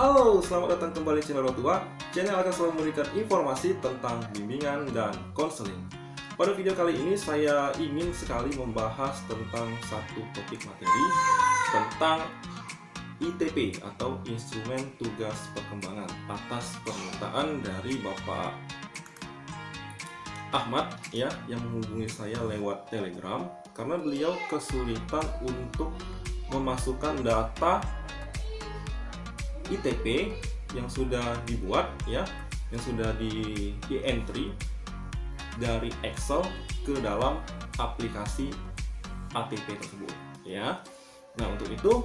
Halo, selamat datang kembali di channel Rotua. Channel akan selalu memberikan informasi tentang bimbingan dan konseling. Pada video kali ini saya ingin sekali membahas tentang satu topik materi tentang ITP atau Instrumen Tugas Perkembangan atas permintaan dari Bapak Ahmad ya, yang menghubungi saya lewat Telegram karena beliau kesulitan untuk memasukkan data ITP yang sudah dibuat ya, yang sudah di entry dari Excel ke dalam aplikasi ATP tersebut ya. Nah, untuk itu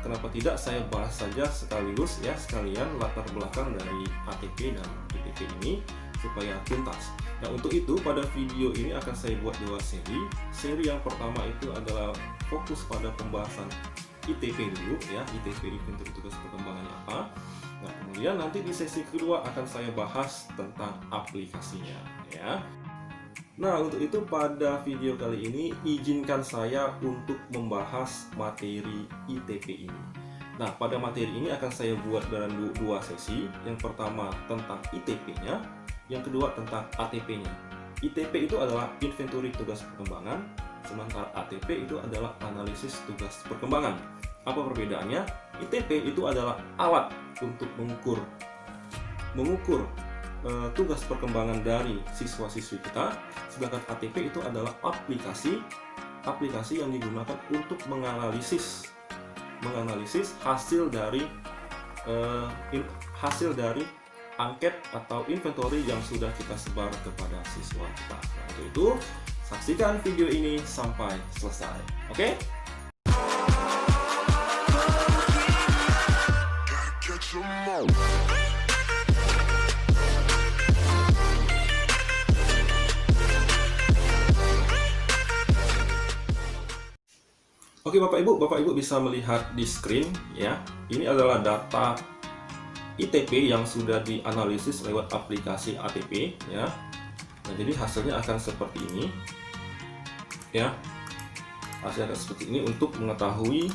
kenapa tidak saya bahas saja sekaligus ya, sekalian latar belakang dari ATP dan ITP ini supaya tuntas. Nah, untuk itu pada video ini akan saya buat dua seri. Seri yang pertama itu adalah fokus pada pembahasan ITP dulu ya, ITP Inventory Tugas Perkembangannya apa. Nah, kemudian nanti di sesi kedua akan saya bahas tentang aplikasinya ya. Nah, untuk itu pada video kali ini izinkan saya untuk membahas materi ITP ini. Nah, pada materi ini akan saya buat dalam dua sesi. Yang pertama tentang ITP-nya, yang kedua tentang ATP-nya. ITP itu adalah Inventory Tugas Perkembangan, sementara ATP itu adalah analisis tugas perkembangan. Apa perbedaannya? ITP itu adalah alat untuk mengukur tugas perkembangan dari siswa-siswi kita, sedangkan ATP itu adalah aplikasi yang digunakan untuk menganalisis hasil dari angket atau inventory yang sudah kita sebar kepada siswa kita. Nah, untuk itu saksikan video ini sampai selesai. Oke? Oke, Bapak Ibu bisa melihat di screen ya. Ini adalah data ITP yang sudah dianalisis lewat aplikasi ATP ya. Nah, jadi hasilnya akan seperti ini ya. Hasilnya akan seperti ini untuk mengetahui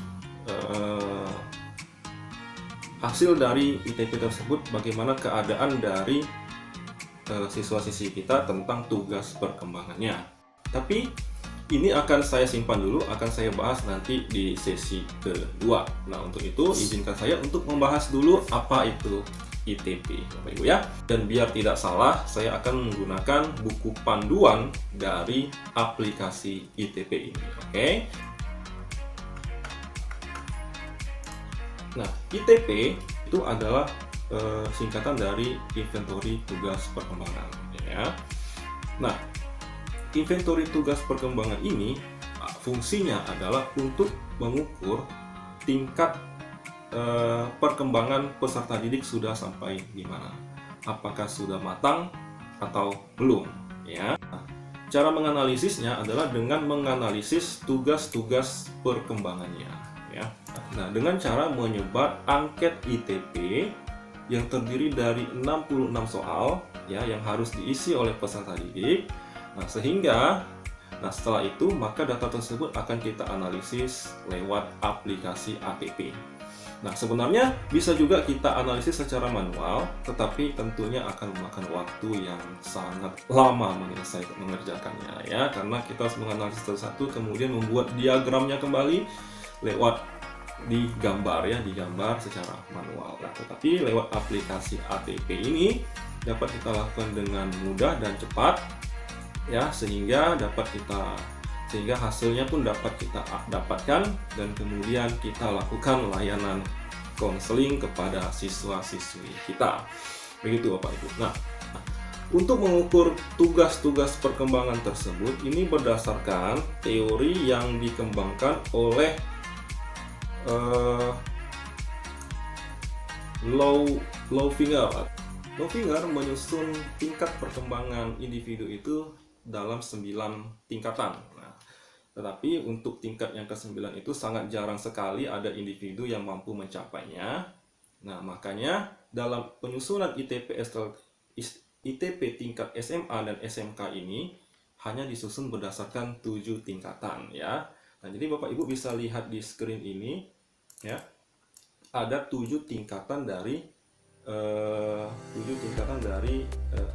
hasil dari ITP tersebut, bagaimana keadaan dari siswa-siswi kita tentang tugas perkembangannya. Tapi ini akan saya simpan dulu, akan saya bahas nanti di sesi kedua. Nah, untuk itu izinkan saya untuk membahas dulu apa itu ITP, Bapak Ibu ya. Dan biar tidak salah, saya akan menggunakan buku panduan dari aplikasi ITP ini. Oke. Nah, ITP itu adalah singkatan dari Inventory Tugas Perkembangan ya. Nah, Inventory Tugas Perkembangan ini fungsinya adalah untuk mengukur tingkat perkembangan peserta didik sudah sampai di mana, apakah sudah matang atau belum ya. Nah, cara menganalisisnya adalah dengan menganalisis tugas-tugas perkembangannya ya. Nah, dengan cara menyebar angket ITP yang terdiri dari 66 soal ya, yang harus diisi oleh peserta didik. Nah, setelah itu maka data tersebut akan kita analisis lewat aplikasi ATP. Nah, sebenarnya bisa juga kita analisis secara manual, tetapi tentunya akan memakan waktu yang sangat lama mengerjakannya ya, karena kita harus menganalisis satu-satu, kemudian membuat diagramnya kembali lewat digambar secara manual. Nah, tetapi lewat aplikasi ATP ini dapat kita lakukan dengan mudah dan cepat ya, sehingga hasilnya pun dapat kita dapatkan, dan kemudian kita lakukan layanan konseling kepada siswa-siswi kita. Begitu Bapak Ibu. Nah, untuk mengukur tugas-tugas perkembangan tersebut ini berdasarkan teori yang dikembangkan oleh Lowfinger menyusun tingkat perkembangan individu itu dalam 9 tingkatan. Nah, tetapi untuk tingkat yang ke-9 itu sangat jarang sekali ada individu yang mampu mencapainya. Nah, makanya dalam penyusunan ITP tingkat SMA dan SMK ini hanya disusun berdasarkan 7 tingkatan ya. Nah, jadi Bapak Ibu bisa lihat di screen ini ya. ada 7 tingkatan dari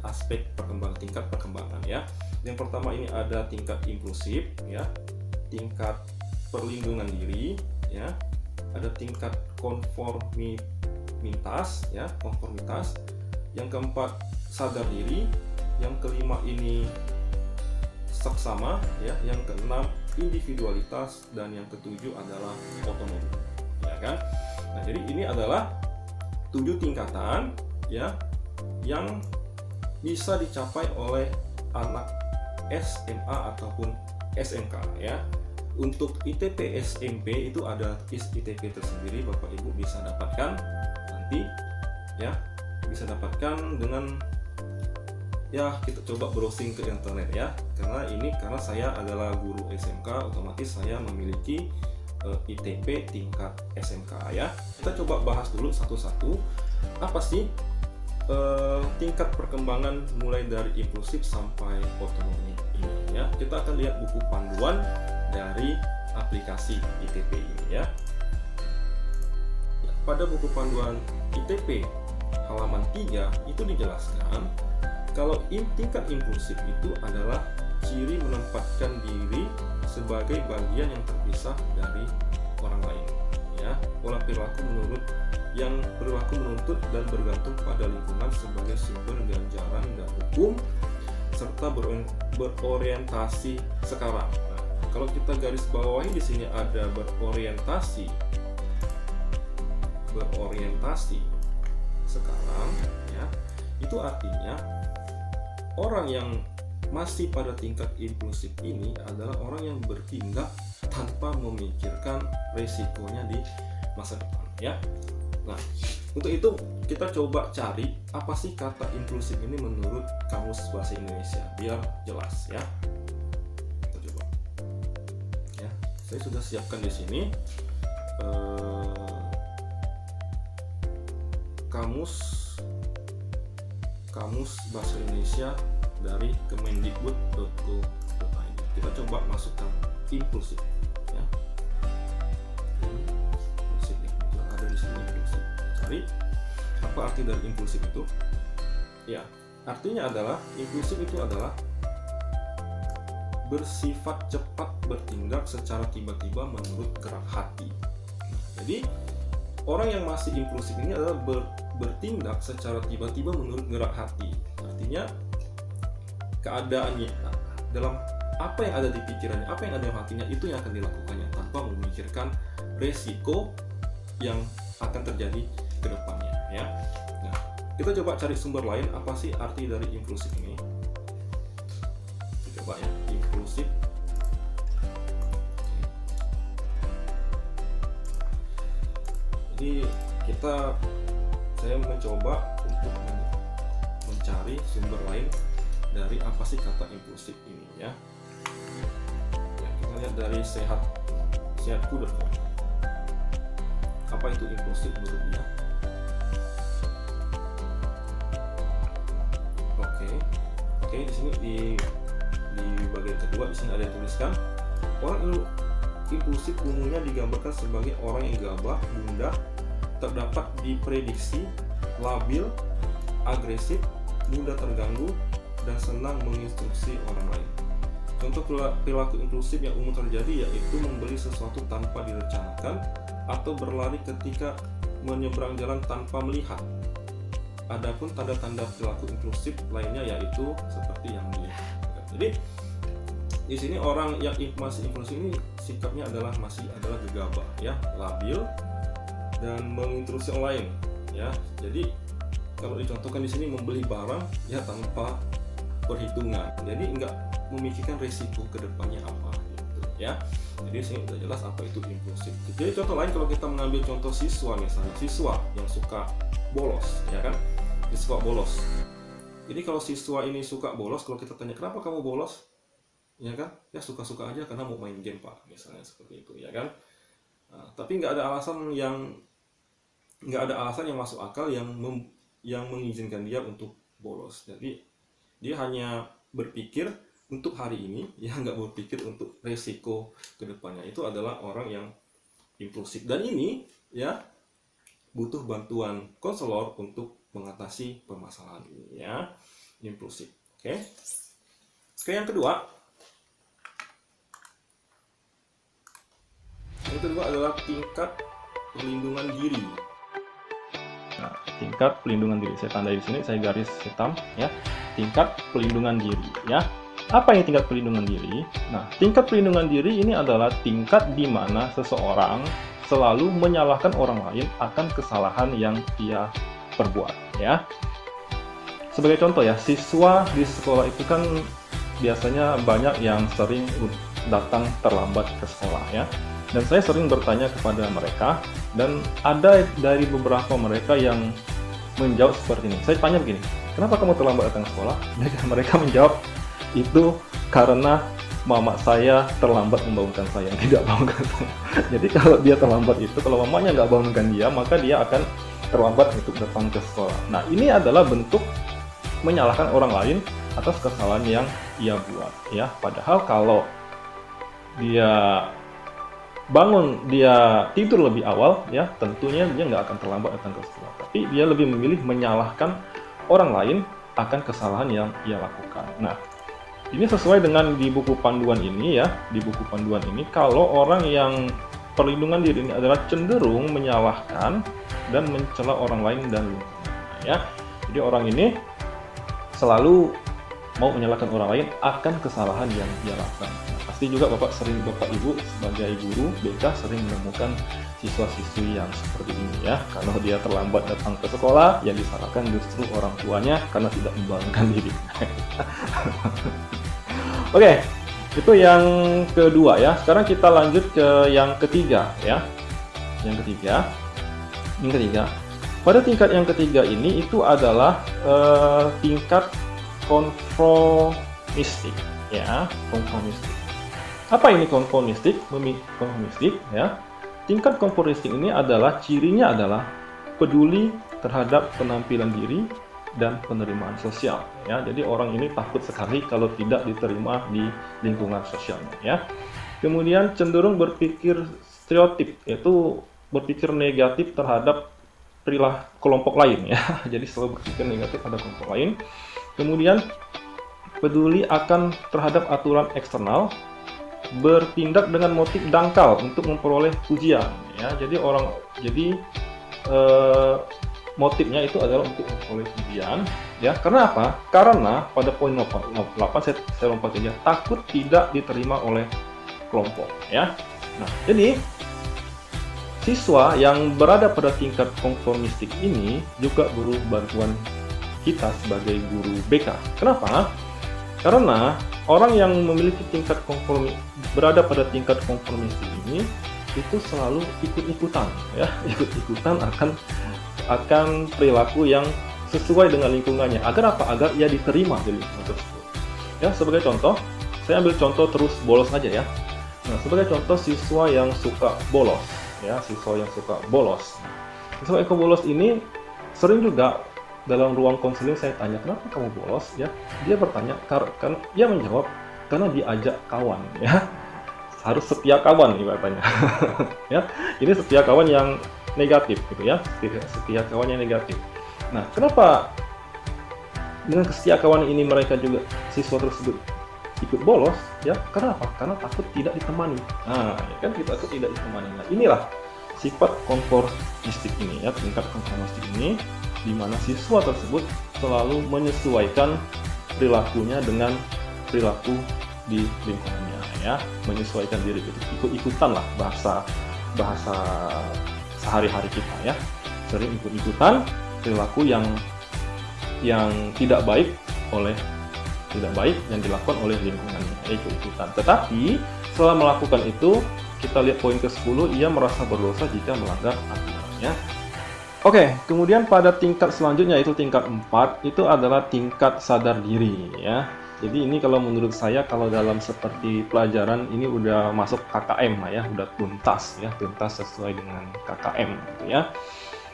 aspek tingkat perkembangan ya. Yang pertama ini ada tingkat inklusif ya, tingkat perlindungan diri ya, ada tingkat konformitas ya, konformitas. Yang keempat sadar diri, yang kelima ini saksama ya, yang keenam individualitas, dan yang ketujuh adalah otonomi ya kan. Nah, jadi ini adalah 7 tingkatan ya yang bisa dicapai oleh anak SMA ataupun SMK ya. Untuk ITP SMP itu ada ITP tersendiri, Bapak Ibu bisa dapatkan nanti ya, bisa dapatkan dengan ya, kita coba browsing ke internet ya. Karena saya adalah guru SMK, otomatis saya memiliki ITP tingkat SMK ya. Kita coba bahas dulu satu-satu apa sih tingkat perkembangan mulai dari inklusif sampai otonomi ini ya. Kita akan lihat buku panduan dari aplikasi ITP ini ya. Pada buku panduan ITP halaman 3 itu dijelaskan kalau tingkat inklusif itu adalah ciri menempatkan diri sebagai bagian yang terpisah dari orang lain ya. Pola perilaku yang berlaku menuntut dan bergantung pada lingkungan sebagai sumber ganjaran dan hukum, serta berorientasi sekarang. Nah, kalau kita garis bawahi di sini ada berorientasi sekarang ya, itu artinya orang yang masih pada tingkat inklusif ini adalah orang yang bertindak tanpa memikirkan resikonya di masa depan ya. Nah, untuk itu kita coba cari apa sih kata inklusif ini menurut Kamus Bahasa Indonesia biar jelas ya. Kita coba ya. Saya sudah siapkan di sini Kamus Bahasa Indonesia dari kemendikbud.go.id. Kita coba masukkan inklusif ya. Inklusif ada di sini inklusif. Cari apa arti dari inklusif itu? Ya, artinya adalah inklusif itu adalah bersifat cepat bertindak secara tiba-tiba menurut gerak hati. Jadi orang yang masih inklusif ini adalah bertindak secara tiba-tiba menurut gerak hati. Artinya keadaannya dalam apa yang ada di pikirannya, apa yang ada di hatinya itu yang akan dilakukannya tanpa memikirkan resiko yang akan terjadi ke depannya ya. Nah, kita coba cari sumber lain apa sih arti dari inklusif ini. Kita coba ya, inklusif. Jadi saya mencoba untuk mencari sumber lain dari apa sih kata inklusif ini ya. Kita lihat dari sehatku.com. Apa itu inklusif menurut dia? Oke, di sini di bagian kedua di sini ada tuliskan orang inklusif umumnya digambarkan sebagai orang yang gagah, gundah, terdapat diprediksi, labil, agresif, mudah terganggu, dan senang menginstruksi orang lain. Contoh perilaku inklusif yang umum terjadi yaitu membeli sesuatu tanpa direncanakan atau berlari ketika menyeberang jalan tanpa melihat. Adapun tanda-tanda perilaku inklusif lainnya yaitu seperti yang ini. Jadi di sini orang yang masih inklusif ini sikapnya masih adalah gegabah ya, labil, dan menginstruksi orang lain ya. Jadi kalau dicontohkan di sini membeli barang ya tanpa perhitungan, jadi enggak memikirkan resiko kedepannya apa gitu ya. Jadi sini sudah jelas apa itu inklusif. Jadi contoh lain kalau kita mengambil contoh siswa, misalnya siswa yang suka bolos ya kan, dia suka bolos. Jadi kalau siswa ini suka bolos, kalau kita tanya kenapa kamu bolos, ya kan, ya suka-suka aja karena mau main game pak, misalnya seperti itu ya kan. Nah, tapi nggak ada alasan yang masuk akal yang mengizinkan dia untuk bolos. Jadi dia hanya berpikir untuk hari ini, ya nggak berpikir untuk resiko kedepannya. Itu adalah orang yang inklusif. Dan ini ya butuh bantuan konselor untuk mengatasi permasalahan ini ya, impulsif. Oke, yang kedua adalah tingkat perlindungan diri. Nah, tingkat pelindungan diri saya tandai di sini, saya garis hitam ya, tingkat pelindungan diri ya. Apa yang tingkat pelindungan diri? Nah, tingkat pelindungan diri ini adalah tingkat di mana seseorang selalu menyalahkan orang lain akan kesalahan yang ia perbuat ya. Sebagai contoh ya, siswa di sekolah itu kan biasanya banyak yang sering datang terlambat ke sekolah ya. Dan saya sering bertanya kepada mereka, dan ada dari beberapa mereka yang menjawab seperti ini. Saya tanya begini, kenapa kamu terlambat datang ke sekolah? Mereka menjawab, itu karena mama saya terlambat membangunkan saya, tidak bangunkan saya. Jadi kalau dia terlambat itu, kalau mamanya nggak bangunkan dia, maka dia akan terlambat untuk datang ke sekolah. Nah, ini adalah bentuk menyalahkan orang lain atas kesalahan yang ia buat ya. Padahal kalau dia bangun, dia tidur lebih awal ya, tentunya dia nggak akan terlambat datang ke sekolah. Tapi dia lebih memilih menyalahkan orang lain akan kesalahan yang ia lakukan. Nah, ini sesuai dengan di buku panduan ini ya. Di buku panduan ini, kalau orang yang perlindungan diri ini adalah cenderung menyalahkan dan mencela orang lain dan lingkungan ya. Jadi orang ini selalu mau menyalahkan orang lain akan kesalahan yang dia lakukan. Nah, pasti juga Bapak Ibu sebagai guru BK sering menemukan siswa-siswi yang seperti ini ya. Kalau dia terlambat datang ke sekolah, yang disalahkan justru orang tuanya karena tidak membangunkan diri. Oke, itu yang kedua ya. Sekarang kita lanjut ke yang ketiga ya. Yang ketiga. Pada tingkat yang ketiga ini itu adalah tingkat konformistik ya, konformistik. Apa ini konformistik? Konformistik ya. Tingkat konformistik ini adalah cirinya adalah peduli terhadap penampilan diri dan penerimaan sosial ya. Jadi orang ini takut sekali kalau tidak diterima di lingkungan sosialnya ya. Kemudian cenderung berpikir stereotip, yaitu berpikir negatif terhadap perilaku kelompok lain ya. Jadi selalu berpikir negatif pada kelompok lain. Kemudian peduli akan terhadap aturan eksternal, bertindak dengan motif dangkal untuk memperoleh pujian ya. Jadi motifnya itu adalah untuk memperoleh pujian ya. Karena apa? Karena pada poin 8 saya lompat aja, takut tidak diterima oleh kelompok ya. Nah, jadi siswa yang berada pada tingkat konformistik ini juga butuh bantuan kita sebagai guru BK. Kenapa? Karena orang yang memiliki tingkat berada pada tingkat konformistik ini itu selalu ikut-ikutan ya, ikut-ikutan akan perilaku yang sesuai dengan lingkungannya. Agar apa? Agar ia diterima di lingkungan tersebut. Ya, sebagai contoh, saya ambil contoh terus bolos aja ya. Nah, sebagai contoh siswa yang suka bolos ya, siswa yang suka bolos. Siswa yang bolos ini sering juga dalam ruang konseling saya tanya, kenapa kamu bolos ya? Dia bertanya, karena dia menjawab karena diajak kawan ya. Harus setia kawan ibaratnya. Ya, ini setia kawan yang negatif gitu ya, setia kawan yang negatif. Nah, kenapa dengan setia kawan ini mereka juga siswa tersebut ikut bolos ya? Karena apa? Karena takut tidak ditemani. Nah, ya kan, kita takut tidak ditemani. Nah, inilah sifat konformistik ini ya, tingkat konformistik ini, di mana siswa tersebut selalu menyesuaikan perilakunya dengan perilaku di lingkungannya ya, menyesuaikan diri gitu, ikut-ikutan lah bahasa sehari-hari kita ya, sering ikut-ikutan perilaku yang tidak baik yang dilakukan oleh lingkungannya, ikut-ikutan. Tetapi setelah melakukan itu, kita lihat poin ke-10, ia merasa berdosa jika melanggar aturannya. Oke, kemudian pada tingkat selanjutnya, yaitu tingkat 4, itu adalah tingkat sadar diri ya. Jadi ini kalau menurut saya, kalau dalam seperti pelajaran ini udah masuk KKM lah ya, udah tuntas sesuai dengan KKM gitu ya.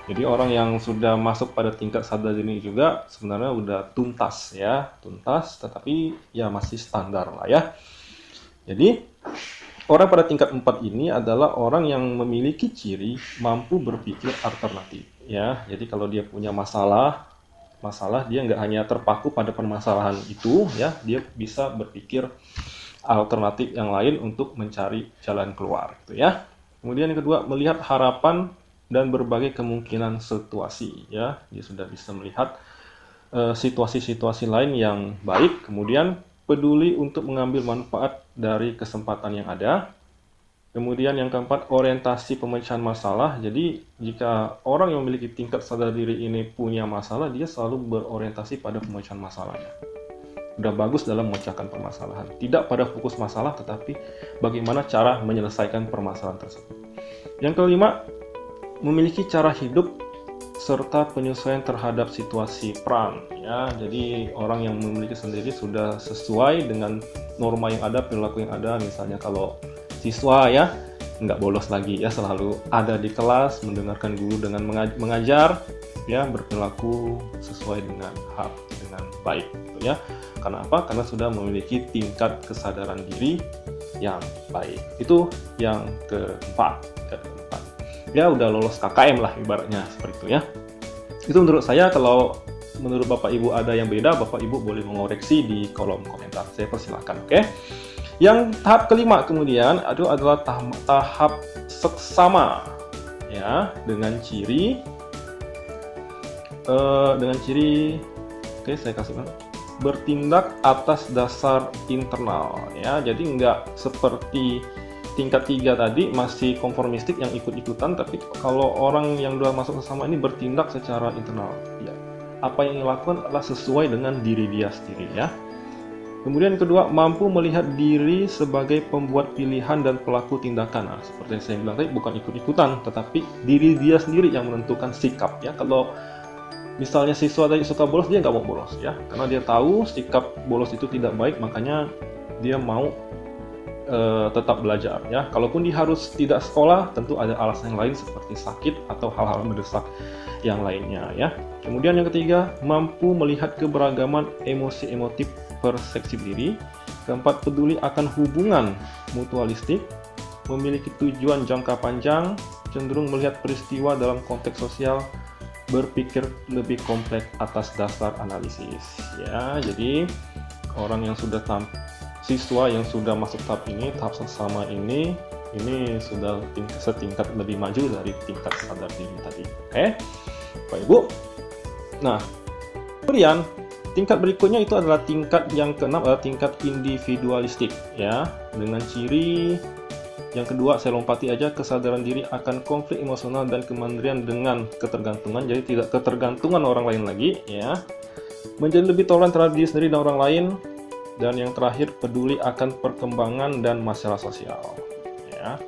Jadi orang yang sudah masuk pada tingkat sadar diri juga sebenarnya udah tuntas, tetapi ya masih standar lah ya. Jadi Orang pada tingkat 4 ini adalah orang yang memiliki ciri mampu berpikir alternatif, ya. Jadi kalau dia punya masalah dia nggak hanya terpaku pada permasalahan itu, ya, dia bisa berpikir alternatif yang lain untuk mencari jalan keluar, gitu ya. Kemudian yang kedua, melihat harapan dan berbagai kemungkinan situasi, ya. Dia sudah bisa melihat situasi-situasi lain yang baik. Kemudian peduli untuk mengambil manfaat dari kesempatan yang ada. Kemudian yang keempat, orientasi pemecahan masalah. Jadi jika orang yang memiliki tingkat sadar diri ini punya masalah, dia selalu berorientasi pada pemecahan masalahnya. Udah bagus dalam memecahkan permasalahan. Tidak pada fokus masalah, tetapi bagaimana cara menyelesaikan permasalahan tersebut. Yang kelima, memiliki cara hidup serta penyesuaian terhadap situasi peran, ya. Jadi orang yang memiliki sendiri sudah sesuai dengan norma yang ada, perilaku yang ada. Misalnya kalau siswa, ya, nggak bolos lagi, ya, selalu ada di kelas, mendengarkan guru dengan mengajar, ya, berperilaku sesuai dengan baik, gitu ya. Karena apa? Karena sudah memiliki tingkat kesadaran diri yang baik. Itu yang keempat. Ya, udah lolos KKM lah ibaratnya, seperti itu, ya. Itu menurut saya. Kalau menurut Bapak Ibu ada yang beda, Bapak Ibu boleh mengoreksi di kolom komentar. Saya persilahkan, oke? Yang tahap kelima kemudian itu adalah tahap seksama, ya, dengan ciri oke, saya kasih bertindak atas dasar internal, ya. Jadi nggak seperti tingkat 3 tadi masih konformistik yang ikut-ikutan, tapi kalau orang yang sudah masuk seksama ini bertindak secara internal, ya. Apa yang dilakukan adalah sesuai dengan diri dia sendiri, ya. Kemudian kedua, mampu melihat diri sebagai pembuat pilihan dan pelaku tindakan. Nah, seperti yang saya bilang tadi, bukan ikut-ikutan, tetapi diri dia sendiri yang menentukan sikap, ya. Kalau misalnya siswa tadi suka bolos, dia nggak mau bolos, ya, karena dia tahu sikap bolos itu tidak baik, makanya dia mau tetap belajar, ya. Kalaupun dia harus tidak sekolah, tentu ada alasan yang lain seperti sakit atau hal-hal mendesak yang lainnya, ya. Kemudian yang ketiga, mampu melihat keberagaman emosi-emotif persepsi diri. Keempat, peduli akan hubungan mutualistik, memiliki tujuan jangka panjang, cenderung melihat peristiwa dalam konteks sosial, berpikir lebih kompleks atas dasar analisis, ya. Jadi orang yang sudah siswa yang sudah masuk tahap ini, tahap seksama ini sudah setingkat lebih maju dari tingkat sadar diri tadi. Oke, Bapak Ibu. Nah, kemudian tingkat berikutnya itu adalah tingkat yang keenam, adalah tingkat individualistik, ya. Dengan ciri yang kedua, saya lompati aja, kesadaran diri akan konflik emosional dan kemandirian dengan ketergantungan. Jadi tidak ketergantungan orang lain lagi, ya. Menjadi lebih toleran terhadap diri sendiri dan orang lain. Dan yang terakhir, peduli akan perkembangan dan masalah sosial, ya.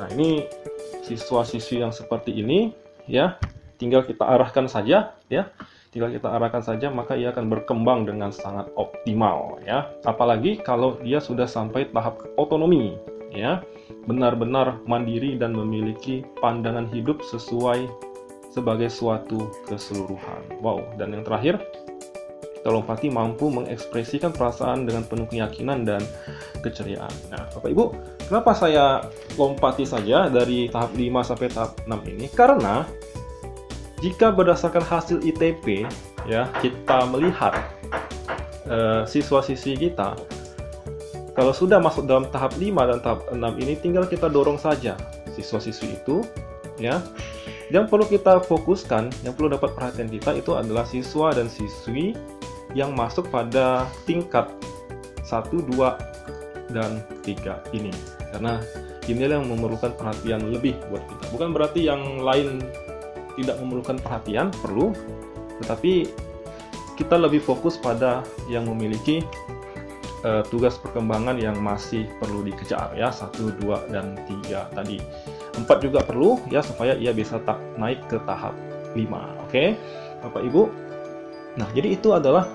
Nah, ini siswa-siswi yang seperti ini, ya, tinggal kita arahkan saja, ya. Maka ia akan berkembang dengan sangat optimal, ya. Apalagi kalau dia sudah sampai tahap otonomi, ya, benar-benar mandiri dan memiliki pandangan hidup sebagai suatu keseluruhan. Wow, dan yang terakhir, kita lompati mampu mengekspresikan perasaan dengan penuh keyakinan dan keceriaan. Nah, Bapak Ibu, kenapa saya lompati saja dari tahap 5 sampai tahap 6 ini? Karena jika berdasarkan hasil ITP, ya, kita melihat siswa-siswi kita, kalau sudah masuk dalam tahap 5 dan tahap 6 ini, tinggal kita dorong saja siswa-siswi itu, ya. Yang perlu kita fokuskan, yang perlu dapat perhatian kita itu adalah siswa dan siswi yang masuk pada tingkat 1, 2, dan 3 ini. Karena inilah yang memerlukan perhatian lebih buat kita. Bukan berarti yang lain tidak memerlukan perhatian, perlu. Tetapi kita lebih fokus pada yang memiliki tugas perkembangan yang masih perlu dikejar, ya. 1, 2, dan 3 tadi. 4 juga perlu, ya, supaya ia bisa naik ke tahap 5. Oke, Bapak Ibu. Nah, jadi itu adalah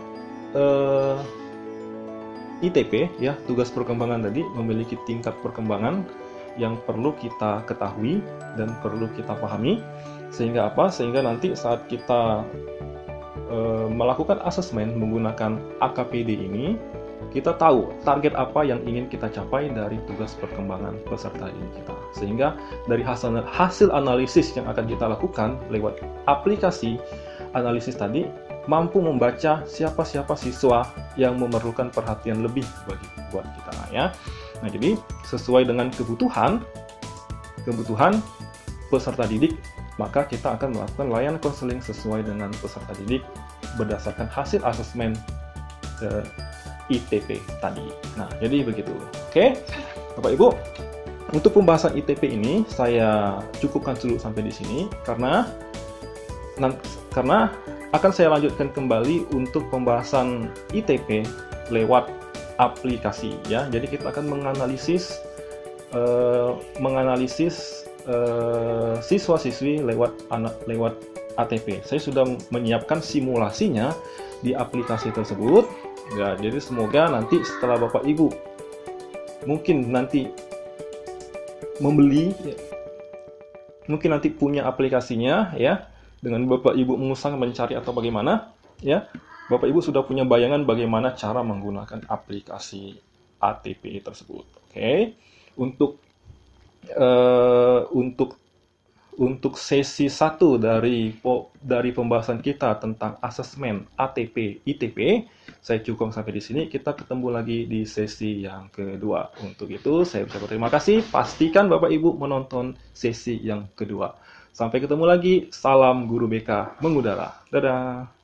ITP, ya, tugas perkembangan tadi memiliki tingkat perkembangan yang perlu kita ketahui dan perlu kita pahami. Sehingga apa? Sehingga nanti saat kita melakukan asesmen menggunakan AKPD ini, kita tahu target apa yang ingin kita capai dari tugas perkembangan peserta didik kita. Sehingga dari hasil analisis yang akan kita lakukan lewat aplikasi analisis tadi, mampu membaca siapa-siapa siswa yang memerlukan perhatian lebih buat kita ya. Nah, jadi sesuai dengan kebutuhan peserta didik, maka kita akan melakukan layanan konseling sesuai dengan peserta didik berdasarkan hasil asesmen ITP tadi. Nah, jadi begitu. Oke, Bapak Ibu, untuk pembahasan ITP ini saya cukupkan dulu sampai di sini karena akan saya lanjutkan kembali untuk pembahasan ITP lewat aplikasi ya. Jadi kita akan menganalisis siswa-siswi lewat ATP. Saya sudah menyiapkan simulasinya di aplikasi tersebut. Ya, jadi semoga nanti setelah Bapak Ibu mungkin nanti membeli, mungkin nanti punya aplikasinya ya, dengan Bapak Ibu mengusahakan mencari atau bagaimana ya, Bapak Ibu sudah punya bayangan bagaimana cara menggunakan aplikasi ATP tersebut. Oke. Untuk sesi 1 dari pembahasan kita tentang asesmen ATP ITP, saya cukup sampai di sini. Kita ketemu lagi di sesi yang kedua. Untuk itu, saya ucapkan terima kasih. Pastikan Bapak Ibu menonton sesi yang kedua. Sampai ketemu lagi. Salam Guru BK mengudara. Dadah.